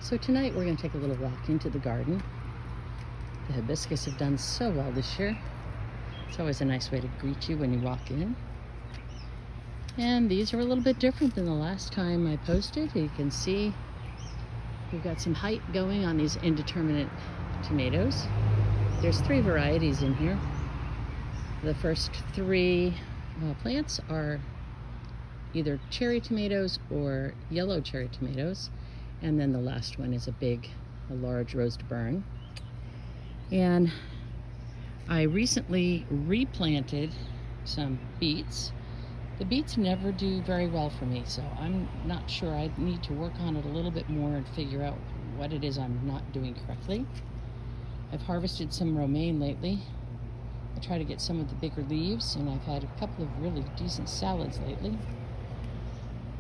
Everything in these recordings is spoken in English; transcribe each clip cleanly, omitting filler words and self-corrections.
So tonight we're going to take a little walk into the garden. The hibiscus have done so well this year. It's always a nice way to greet you when you walk in. And these are a little bit different than the last time I posted. You can see we've got some height going on these indeterminate tomatoes. There's 3 varieties in here. The first 3 plants are either cherry tomatoes or yellow cherry tomatoes. And then the last one is a large roast burn. And I recently replanted some beets. The beets never do very well for me, so I'm not sure. I need to work on it a little bit more and figure out what it is I'm not doing correctly. I've harvested some romaine lately. I try to get some of the bigger leaves, and I've had a couple of really decent salads lately.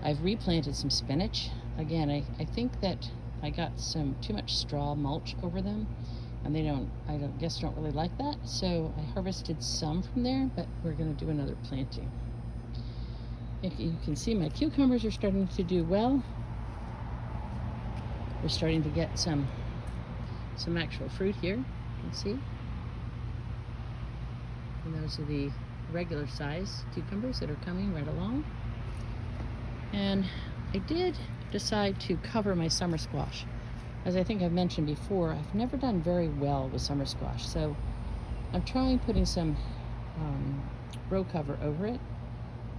I've replanted some spinach. Again, I think that I got too much straw mulch over them, and they don't really like that. So I harvested some from there, but we're going to do another planting. You can see my cucumbers are starting to do well. We're starting to get some actual fruit here, you can see. And those are the regular size cucumbers that are coming right along. And I did decide to cover my summer squash. As I think I've mentioned before, I've never done very well with summer squash, so I'm trying putting some row cover over it.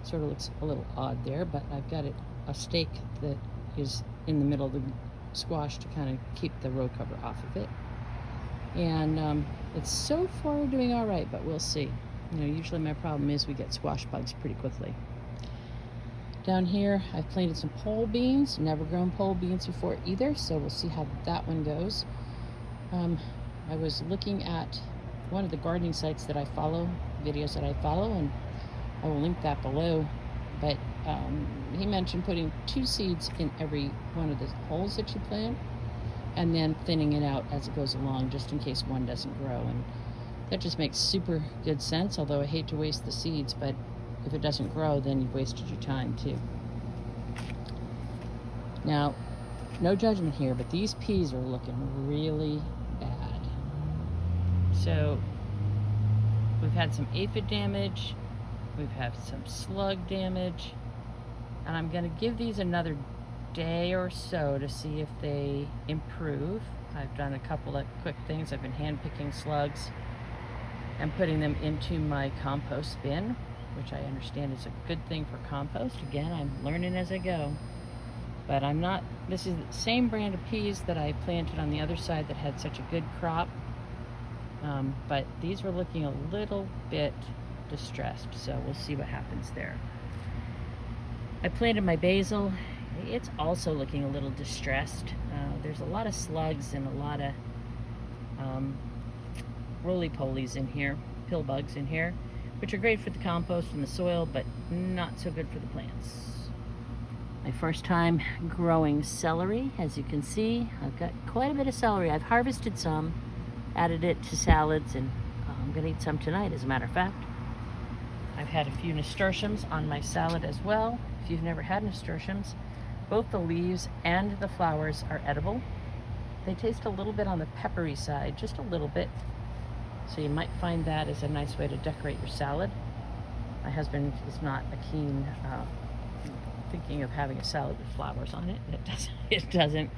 Sort of looks a little odd there, but I've got a stake that is in the middle of the squash to kind of keep the row cover off of it. And it's so far doing all right, but we'll see. Usually my problem is we get squash bugs pretty quickly. Down here, I've planted some pole beans. Never grown pole beans before either, so we'll see how that one goes. I was looking at one of the gardening sites that I follow, videos that I follow, and I will link that below. But he mentioned putting 2 seeds in every one of the holes that you plant, and then thinning it out as it goes along, just in case one doesn't grow. And that just makes super good sense, although I hate to waste the seeds, but if it doesn't grow, then you've wasted your time too. Now, no judgment here, but these peas are looking really bad. So we've had some aphid damage, we've had some slug damage, and I'm going to give these another day or so to see if they improve. I've done a couple of quick things. I've been hand picking slugs and putting them into my compost bin, which I understand is a good thing for compost. Again, I'm learning as I go. But this is the same brand of peas that I planted on the other side that had such a good crop. But these were looking a little bit distressed, so we'll see what happens there. I planted my basil. It's also looking a little distressed. There's a lot of slugs and a lot of roly-polies in here, pill bugs in here, which are great for the compost and the soil, but not so good for the plants. My first time growing celery. As you can see, I've got quite a bit of celery. I've harvested some, added it to salads, and I'm going to eat some tonight, as a matter of fact. I've had a few nasturtiums on my salad as well. If you've never had nasturtiums, both the leaves and the flowers are edible. They taste a little bit on the peppery side, just a little bit. So you might find that as a nice way to decorate your salad. My husband is not a keen thinking of having a salad with flowers on it. It doesn't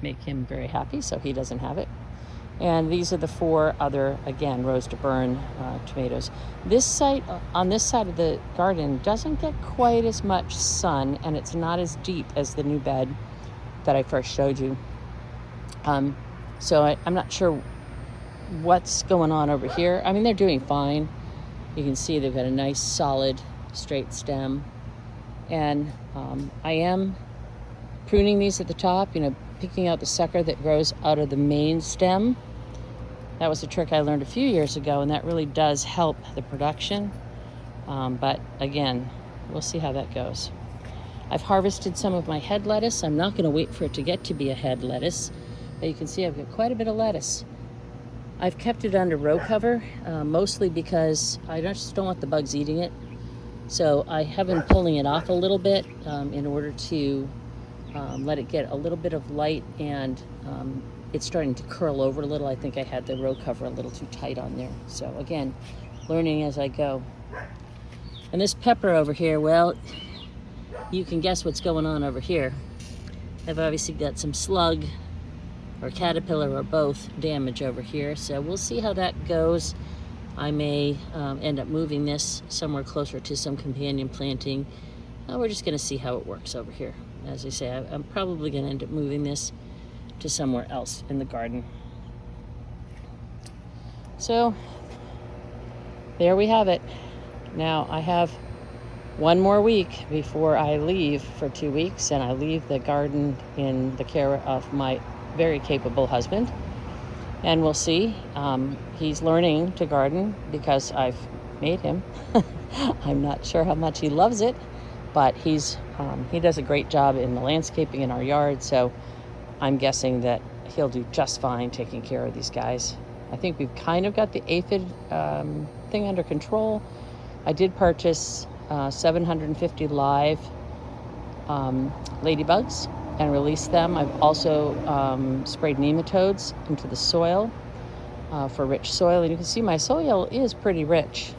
make him very happy, so he doesn't have it. And these are the 4 other, again, roast to burn tomatoes. This site, on this side of the garden, doesn't get quite as much sun, and it's not as deep as the new bed that I first showed you. So I'm not sure what's going on over here. I mean, they're doing fine. You can see they've got a nice, solid, straight stem. And I am pruning these at the top, picking out the sucker that grows out of the main stem. That was a trick I learned a few years ago, and that really does help the production. But again, we'll see how that goes. I've harvested some of my head lettuce. I'm not going to wait for it to get to be a head lettuce, but you can see I've got quite a bit of lettuce. I've kept it under row cover, mostly because I just don't want the bugs eating it. So I have been pulling it off a little bit in order to let it get a little bit of light, and it's starting to curl over a little. I think I had the row cover a little too tight on there. So again, learning as I go. And this pepper over here, well, you can guess what's going on over here. I've obviously got some slug or caterpillar or both damage over here, so we'll see how that goes. I may end up moving this somewhere closer to some companion planting. We're just going to see how it works over here. As I say, I'm probably going to end up moving this to somewhere else in the garden. So there we have it. Now I have one more week before I leave for 2 weeks, and I leave the garden in the care of my very capable husband. And we'll see. He's learning to garden because I've made him. I'm not sure how much he loves it, but he does a great job in the landscaping in our yard, so I'm guessing that he'll do just fine taking care of these guys. I think we've kind of got the aphid thing under control. I did purchase 750 live ladybugs and release them. I've also sprayed nematodes into the soil for rich soil, and you can see my soil is pretty rich.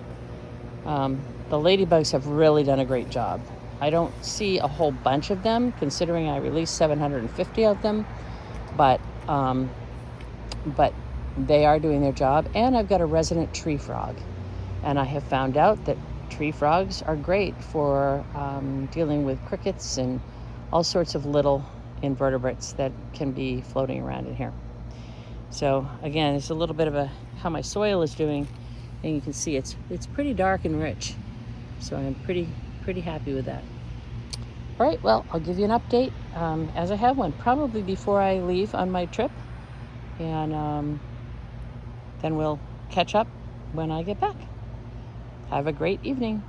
The ladybugs have really done a great job. I don't see a whole bunch of them, considering I released 750 of them, but they are doing their job. And I've got a resident tree frog, and I have found out that tree frogs are great for dealing with crickets and all sorts of little invertebrates that can be floating around in here. So again, it's a little bit of how my soil is doing, and you can see it's pretty dark and rich. So I'm pretty happy with that. All right, well, I'll give you an update as I have one, probably before I leave on my trip, and then we'll catch up when I get back. Have a great evening.